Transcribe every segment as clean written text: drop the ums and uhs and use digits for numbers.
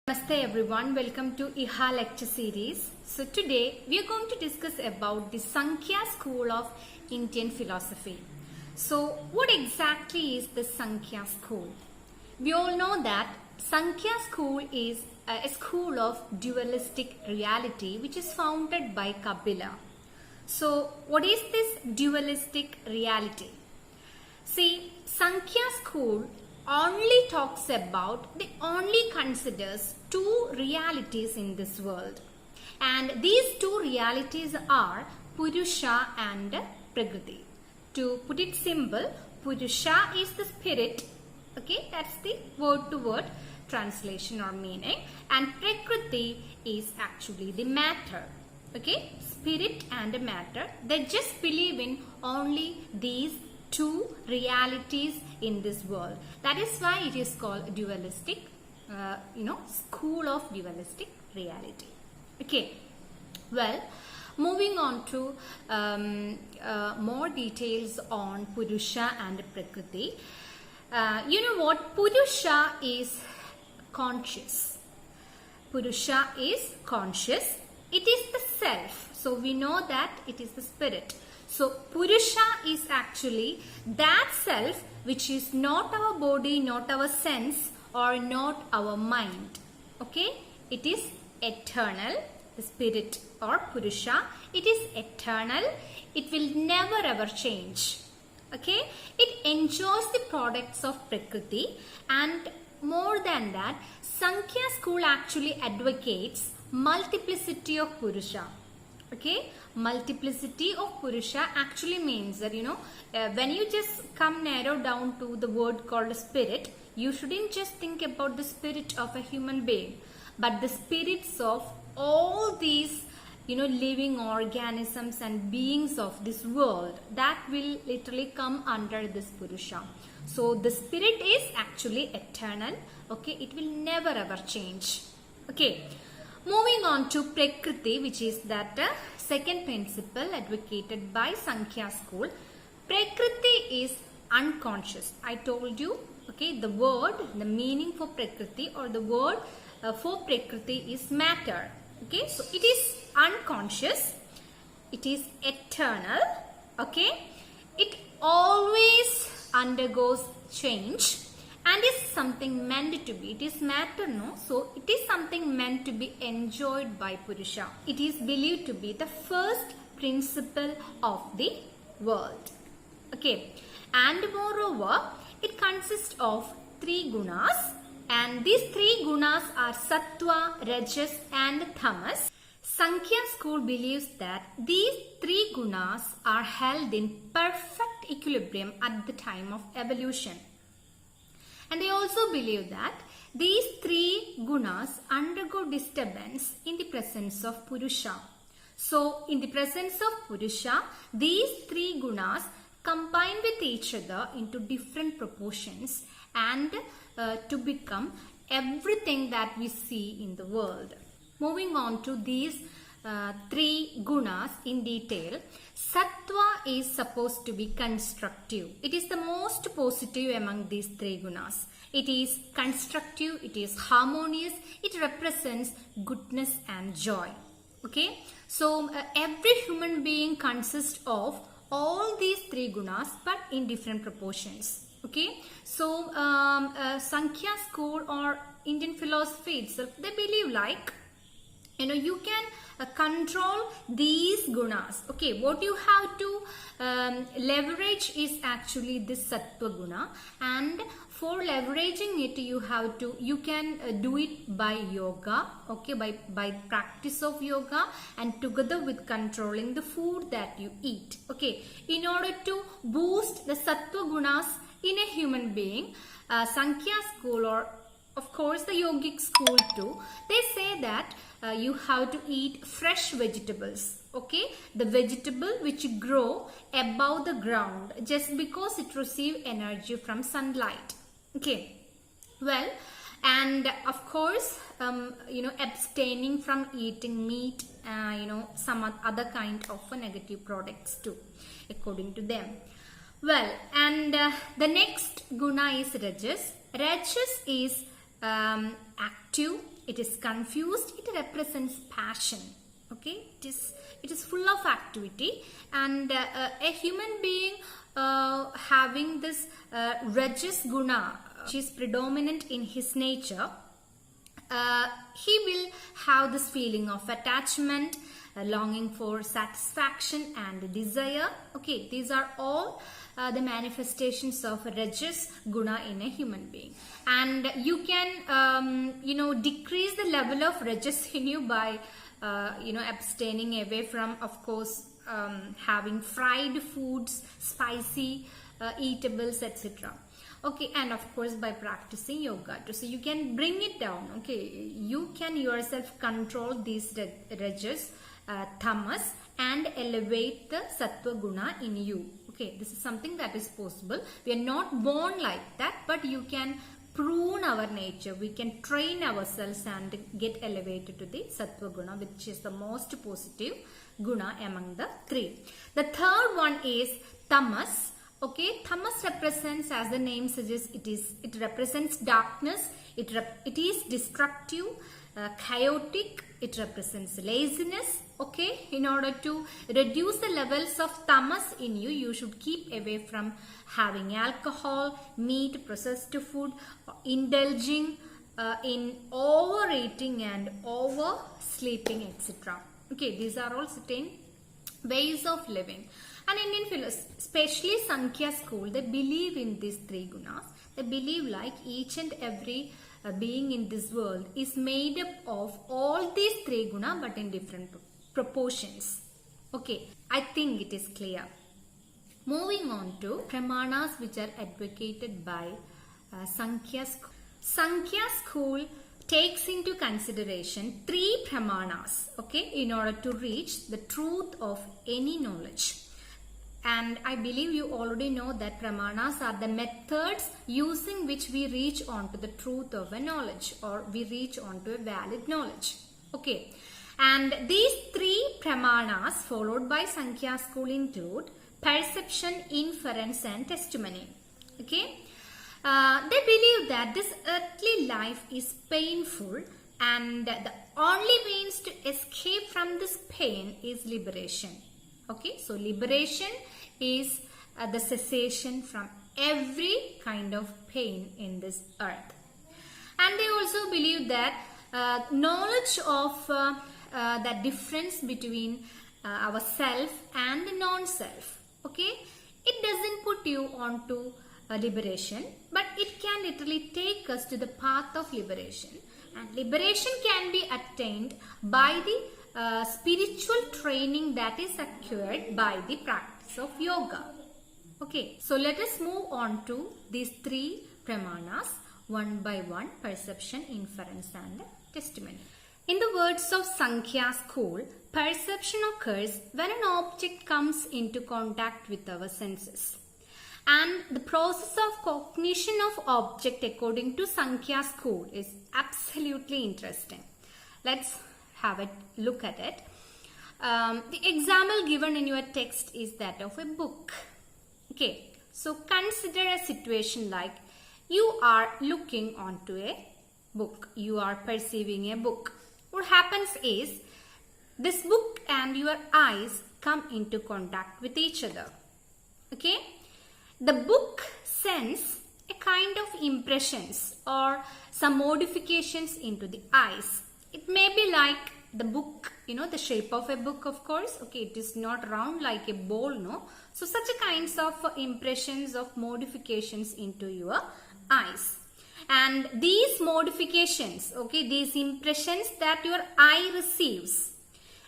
Namaste everyone, welcome to IHA lecture series. So today we are going to discuss about the Sankhya school of Indian philosophy. So what exactly is the Sankhya school? We all know that Sankhya school is a school of dualistic reality which is founded by Kapila. So what is this dualistic reality? See, Sankhya school only considers two realities in this world, and these two realities are Purusha and Prakriti. To put it simple, Purusha is the spirit, okay, that's the word to word translation or meaning, and Prakriti is actually the matter, okay, spirit and matter. They just believe in only these two realities in this world. That is why it is called dualistic, school of dualistic reality. Okay, well, moving on to more details on Purusha and Prakriti. You know what? Purusha is conscious. Purusha is conscious. It is the self. So we know that it is the spirit. So Purusha is actually that self which is not our body, not our sense, or not our mind. Okay, it is eternal. The spirit or Purusha, it is eternal. It will never ever change. Okay, it enjoys the products of Prakriti, and more than that, Sankhya school actually advocates multiplicity of Purusha. Okay, multiplicity of Purusha actually means that when you just come narrow down to the word called spirit, you shouldn't just think about the spirit of a human being, but the spirits of all these living organisms and beings of this world, that will literally come under this Purusha. So the spirit is actually eternal. Okay, it will never ever change. Okay, moving on to Prakriti, which is that second principle advocated by Sankhya school. Prakriti is unconscious. I told you, okay, the meaning for Prakriti or the word for Prakriti is matter. Okay, so it is unconscious, it is eternal, okay, it always undergoes change and is something meant to be. It is matter, no? So it is something meant to be enjoyed by Purusha. It is believed to be the first principle of the world. Okay, and moreover, it consists of three gunas, and these three gunas are Sattva, Rajas and Tamas. Sankhya school believes that these three gunas are held in perfect equilibrium at the time of evolution. And they also believe that these three gunas undergo disturbance in the presence of Purusha. So, in the presence of Purusha, these three gunas combine with each other into different proportions and to become everything that we see in the world. Moving on to these three gunas in detail, Sattva is supposed to be constructive. It is the most positive among these three gunas. It is constructive, it is harmonious, it represents goodness and joy. Okay, so every human being consists of all these three gunas but in different proportions. Okay, so Sankhya school or Indian philosophy itself, they believe like you can control these gunas. Okay, what you have to leverage is actually this Sattva guna, and for leveraging it you can do it by yoga, okay, by practice of yoga and together with controlling the food that you eat. Okay, in order to boost the Sattva gunas in a human being, Sankhya school or of course the yogic school too, they say that you have to eat fresh vegetables. Okay, the vegetable which grow above the ground just because it receive energy from sunlight. Okay, well, and of course abstaining from eating meat, some other kind of negative products too, according to them. Well, and the next guna is Rajas. Rajas is active, it is confused, it represents passion. Okay, it is full of activity, and a human being having this rajas guna, which is predominant in his nature, he will have this feeling of attachment, longing for satisfaction and desire. Okay, these are all the manifestations of rajas guna in a human being, and you can decrease the level of rajas in you by abstaining away from, of course, having fried foods, spicy eatables, etc. Okay, and of course by practicing yoga too. So you can bring it down. Okay, you can yourself control these rajas, tamas, and elevate the sattva guna in you. Okay, this is something that is possible. We are not born like that, but you can prune our nature. We can train ourselves and get elevated to the sattva guna, which is the most positive guna among the three. The third one is tamas. Okay, tamas represents, as the name suggests, it represents darkness. It is destructive, chaotic. It represents laziness. Okay, in order to reduce the levels of tamas in you, you should keep away from having alcohol, meat, processed food, indulging in overeating and oversleeping, etc. Okay, these are all certain ways of living. And Indian philosophy, especially Sankhya school, they believe in these three gunas. They believe like each and every being in this world is made up of all these three gunas, but in different proportions. Okay, I think it is clear. Moving on to pramanas which are advocated by Sankhya school. Sankhya school takes into consideration three pramanas, okay, in order to reach the truth of any knowledge. And I believe you already know that pramanas are the methods using which we reach on to the truth of a knowledge, or we reach on to a valid knowledge. Okay, and these three pramanas followed by Sankhya school include perception, inference, and testimony. Okay, they believe that this earthly life is painful, and the only means to escape from this pain is liberation. Okay, so liberation is the cessation from every kind of pain in this earth. And they also believe that knowledge of the difference between our self and the non-self, okay, it doesn't put you onto liberation, but it can literally take us to the path of liberation. And liberation can be attained by the spiritual training that is acquired by the practice of yoga. Okay, so let us move on to these three pramanas one by one: perception, inference, and testimony. In the words of Sankhya school, perception occurs when an object comes into contact with our senses. And the process of cognition of object according to Sankhya school is absolutely interesting. Let's have a look at it. The example given in your text is that of a book. Okay, so consider a situation like you are looking onto a book. You are perceiving a book. What happens is this book and your eyes come into contact with each other. Okay, the book sends a kind of impressions or some modifications into the eyes. It may be like the book, the shape of a book, of course. Okay, it is not round like a bowl, no. So such a kinds of impressions of modifications into your eyes. And these modifications, okay, these impressions that your eye receives,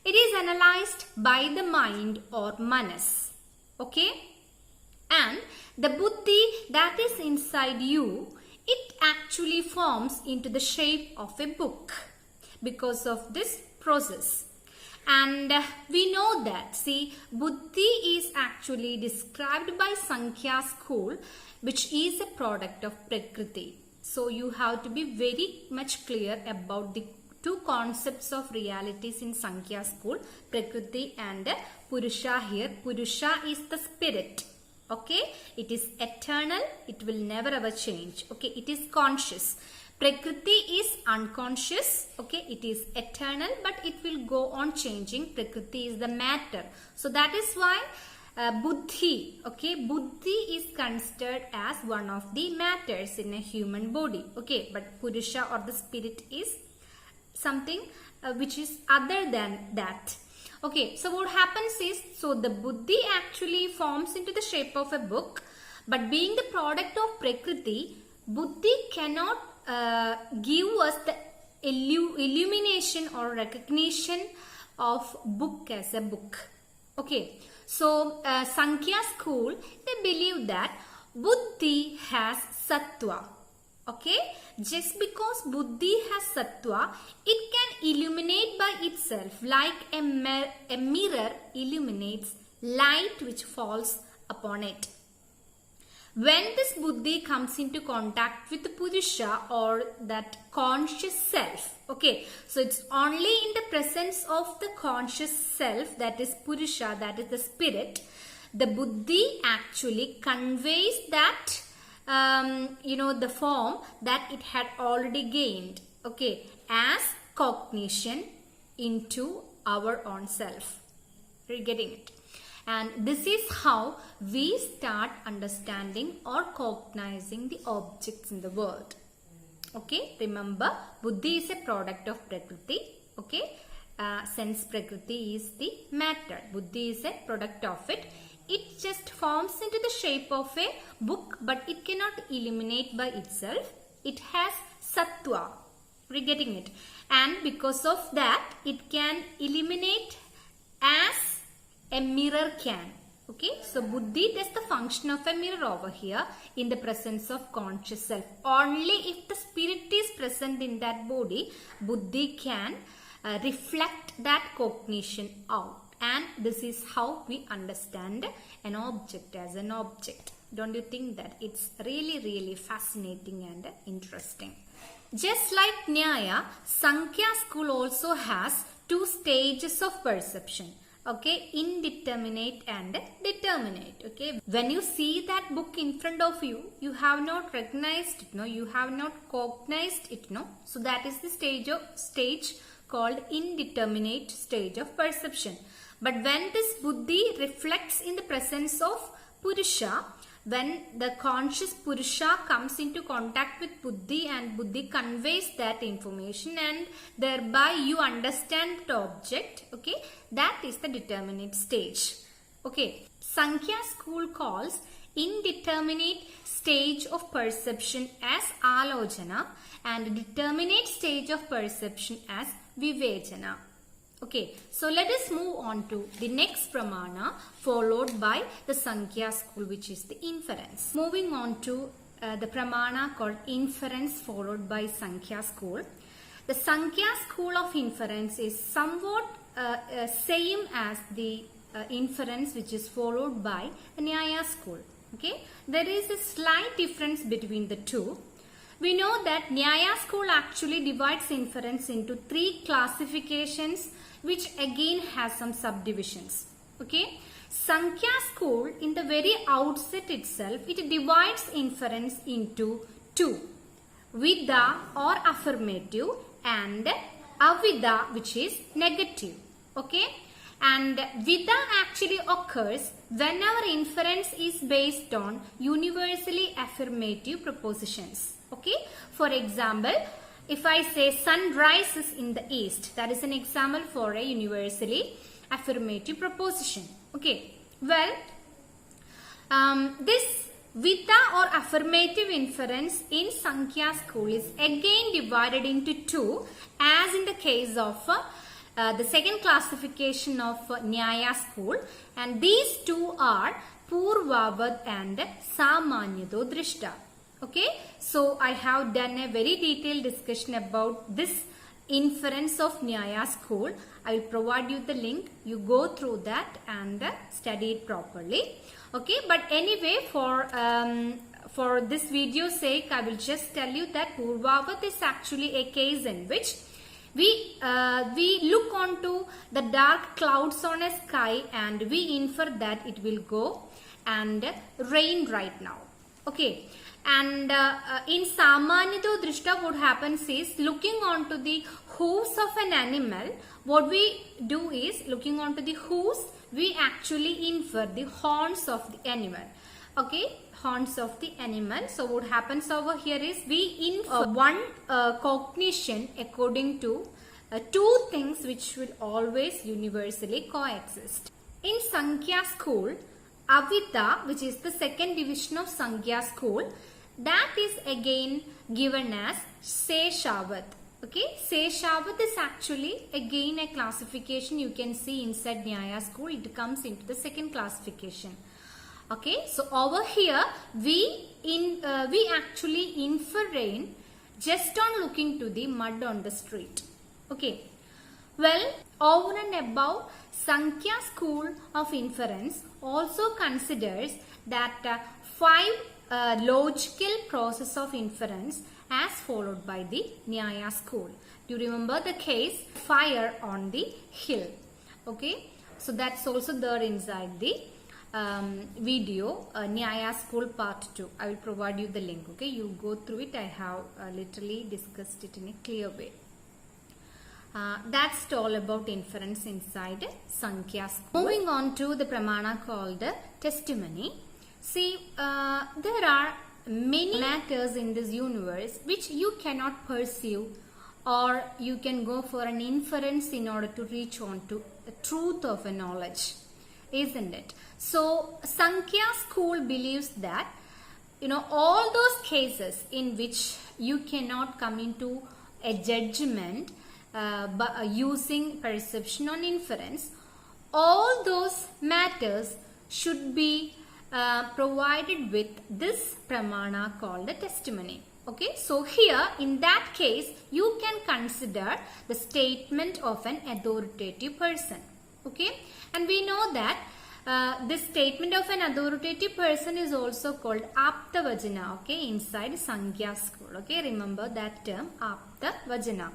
it is analyzed by the mind or manas. Okay, and the buddhi that is inside you, it actually forms into the shape of a book because of this process. And we know that, see, buddhi is actually described by Sankhya school, which is a product of Prakriti. So you have to be very much clear about the two concepts of realities in Sankhya school, Prakriti and Purusha here. Purusha is the spirit. Okay, it is eternal, it will never ever change. Okay, it is conscious. Prakriti is unconscious, okay, it is eternal, but it will go on changing. Prakriti is the matter. So that is why Buddhi, okay, Buddhi is considered as one of the matters in a human body, okay, but Purusha or the spirit is something which is other than that. Okay, so what happens is, so the Buddhi actually forms into the shape of a book, but being the product of Prakriti, Buddhi cannot give us the illumination or recognition of book as a book. Okay, so Sankhya school, they believe that Buddhi has sattva. Okay, just because Buddhi has sattva, it can illuminate by itself like a mirror illuminates light which falls upon it. When this Buddhi comes into contact with the Purusha or that conscious self, okay, so it's only in the presence of the conscious self, that is Purusha, that is the spirit, the Buddhi actually conveys that the form that it had already gained, okay, as cognition into our own self. You're getting it? And this is how we start understanding or cognizing the objects in the world. Okay, remember, Buddhi is a product of Prakriti. Okay, since Prakriti is the matter, Buddhi is a product of it. It just forms into the shape of a book, but it cannot illuminate by itself. It has sattva. We're getting it. And because of that, it can illuminate as a mirror can. Okay, so Buddhi does the function of a mirror over here in the presence of conscious self. Only if the spirit is present in that body, Buddhi can reflect that cognition out. And this is how we understand an object as an object. Don't you think that it's really, really fascinating and interesting? Just like Nyaya, Sankhya school also has two stages of perception. Okay, indeterminate and determinate. Okay, when you see that book in front of you, you have not recognized it, no, you have not cognized it, no. So that is the stage called indeterminate stage of perception. But when this Buddhi reflects in the presence of Purusha, when the conscious Purusha comes into contact with Buddhi and Buddhi conveys that information and thereby you understand the object, okay, that is the determinate stage. Okay, Sankhya school calls indeterminate stage of perception as Alojana and determinate stage of perception as Vivechana. Okay, so let us move on to the next pramana followed by the Sankhya school, which is the inference. Moving on to the pramana called inference followed by Sankhya school. The Sankhya school of inference is somewhat same as the inference which is followed by the Nyaya school. Okay, there is a slight difference between the two. We know that Nyaya school actually divides inference into three classifications, which again has some subdivisions. Okay, Sankhya school in the very outset itself, it divides inference into two: Vida or affirmative and Avida, which is negative. Okay, and Vida actually occurs whenever inference is based on universally affirmative propositions. Okay, for example, if I say sun rises in the east, that is an example for a universally affirmative proposition. Okay, well, this Vida or affirmative inference in Sankhya school is again divided into two, as in the case of the second classification of Nyaya school, and these two are Purvavad and Samanyado Drishta. Okay, so I have done a very detailed discussion about this inference of Nyaya school. I will provide you the link. You go through that and study it properly. Okay, but anyway, for this video's sake, I will just tell you that Purvavad is actually a case in which we look onto the dark clouds on a sky and we infer that it will go and rain right now. Okay, And in Samanito Drishta, what happens is looking onto the hooves of an animal, what we do is looking onto the hooves, we actually infer the horns of the animal. Okay, horns of the animal. So what happens over here is we infer one cognition according to two things which will always universally coexist. In Sankhya school, Avita, which is the second division of Sankhya school, that is again given as Seshavat. Okay, Seshavat is actually again a classification you can see inside Nyaya school. It comes into the second classification. Okay, so over here we actually infer rain just on looking to the mud on the street. Okay, well, over and above, Sankhya school of inference also considers that 5 logical process of inference as followed by the Nyaya school. Do you remember the case fire on the hill? Okay, so that's also there inside the video Nyaya school part 2. I will provide you the link. Okay, you go through it. I have literally discussed it in a clear way. That's all about inference inside Sankhya school. Moving on to the pramana called testimony. See, there are many matters in this universe which you cannot perceive, or you can go for an inference in order to reach on to the truth of a knowledge, isn't it? So Sankhya school believes that all those cases in which you cannot come into a judgment using perception on inference, all those matters should be provided with this pramana called a testimony. Okay, so here in that case you can consider the statement of an authoritative person. Okay, and we know that this statement of an authoritative person is also called Apta Vajana. Okay, inside Sankhya school. Okay, remember that term, Apta Vajana.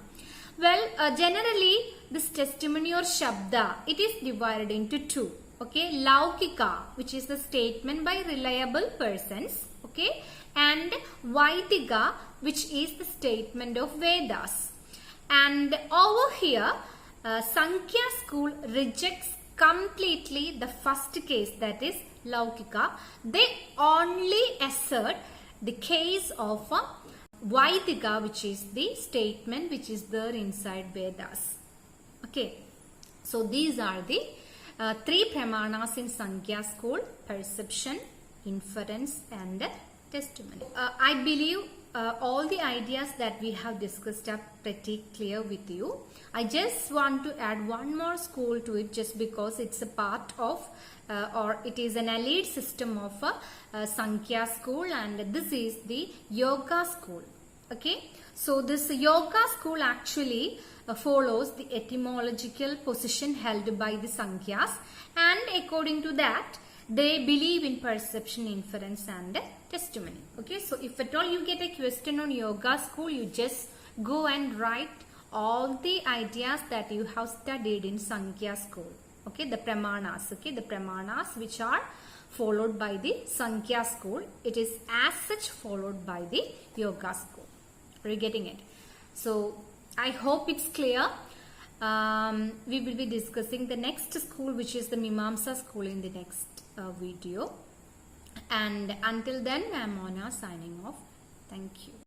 Well, generally this testimony or Shabda, it is divided into two. Okay, Laukika, which is the statement by reliable persons. Okay, and Vaitika, which is the statement of Vedas. And over here, Sankhya school rejects completely the first case, that is Laukika. They only assert the case of Vaitika, which is the statement which is there inside Vedas. Okay, so these are the 3 pramanas in Sankhya school: perception, inference and testimony. I believe all the ideas that we have discussed are pretty clear with you. I just want to add one more school to it, just because it's a part of or it is an allied system of Sankhya school, and this is the yoga school. Okay, so this yoga school actually follows the etymological position held by the Sankhyas, and according to that they believe in perception, inference and testimony. Okay, so if at all you get a question on yoga school, you just go and write all the ideas that you have studied in Sankhya school. Okay, the pramanas. Okay, the pramanas which are followed by the Sankhya school, it is as such followed by the yoga school. Are you getting it? So I hope it's clear. We will be discussing the next school, which is the Mimamsa school, in the next video. And until then, I am Mona signing off. Thank you.